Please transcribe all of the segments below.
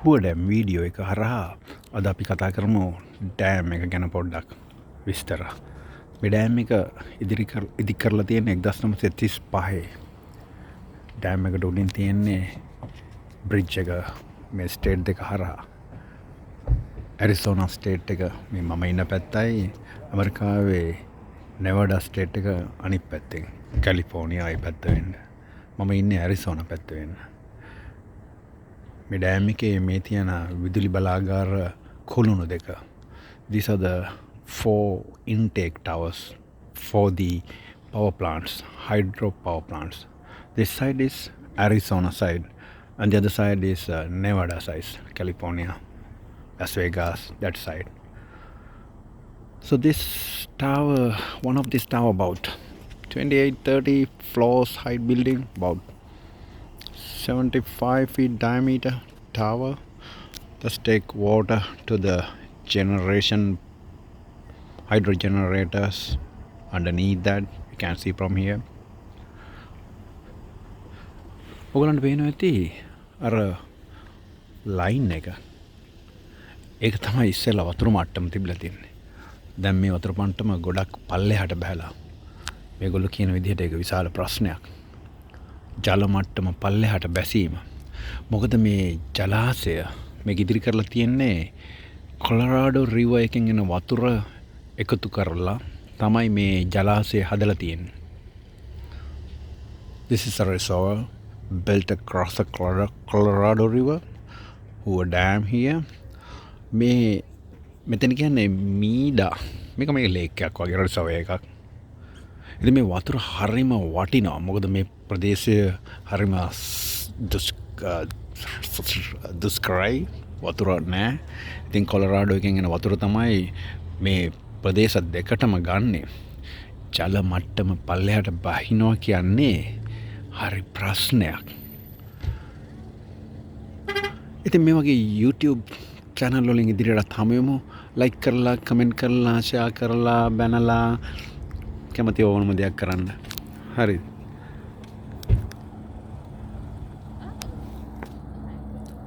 Hoover Dam video එක හරහා අද අපි කතා කරමු ඩෑම් එක ගැන පොඩ්ඩක් විස්තර. මේ ඩෑම් එක ඉදි කරලා තියෙන්නේ 1935. ඩෑම් එකට උඩින් තියෙන්නේ බ්‍රිජ් එක මේ ස්ටේට් දෙක හරහා. ඇරිසෝනා ස්ටේට් එක මේ මම ඉන්න පැත්තයි, ඇමරිකාවේ නෙවඩා ස්ටේට් එක අනිත් පැත්තෙන්, කැලිෆෝනියා ඒ පැත්ත වෙන්න. මම ඉන්නේ ඇරිසෝනා පැත්ත වෙන්න. මේ ඩෑම් එකේ මේ තියෙන විදුලි බලාගාර කුළුණු දෙක. These are the 4 intake towers for the power plants, hydro power plants. This side is Arizona side and the other side is Nevada side, California, Las Vegas, that side. So this tower, one of this tower about 28-30 floors height building, about 75 feet diameter tower. Just take water to the generation hydro generators underneath that. You can see from here. ඔයගලන්ට පේනවා ඇති අර line එක. ඒක තමයි ඉස්සෙල්ලා වතුර මට්ටම තිබිලා තින්නේ. දැන් මේ වතුර මට්ටම ගොඩක් පල්ලෙහාට බහලා. මේගොල්ලෝ කියන විදිහට ඒක විශාල ප්‍රශ්නයක්. ජල මට්ටම පල්ලෙහාට බැසීම. මොකද මේ ජලාශය මේක ඉදිරි කරලා තියෙන්නේ කොලරාඩෝ රිවර් එකෙන් එන වතුර එකතු කරලා තමයි මේ ජලාශය හදලා තියෙන්නේ. This is a reservoir built across the Colorado River, Hoover Dam here. මේ මෙතන කියන්නේ Meda. මේක ලේක් එකක් වගේ reservoir එකක්. ඉතින් මේ වතුර හරිම වටිනවා. මොකද මේ ප්‍රදේශය හරිම දුෂ්කරයි, වතුර නැහැ. ඉතින් කොලරාඩෝ එකෙන් එන වතුර තමයි මේ ප්‍රදේශ දෙකටම ගන්නෙ. ජල මට්ටම පල්ලෙහාට බහිනවා කියන්නේ හරි ප්‍රශ්නයක්. ඉතින් මේ වගේ YouTube channel වලින් ඉදිරියට හමු වෙමු. like කරලා, comment කරලා, share කරලා, බැනලා කැමති ඕනම දෙයක් කරන්න. හරි.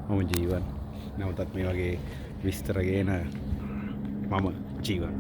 මම ජීවන්. නැවතත් මේ වගේ විස්තර ගේන මම ජීවන්.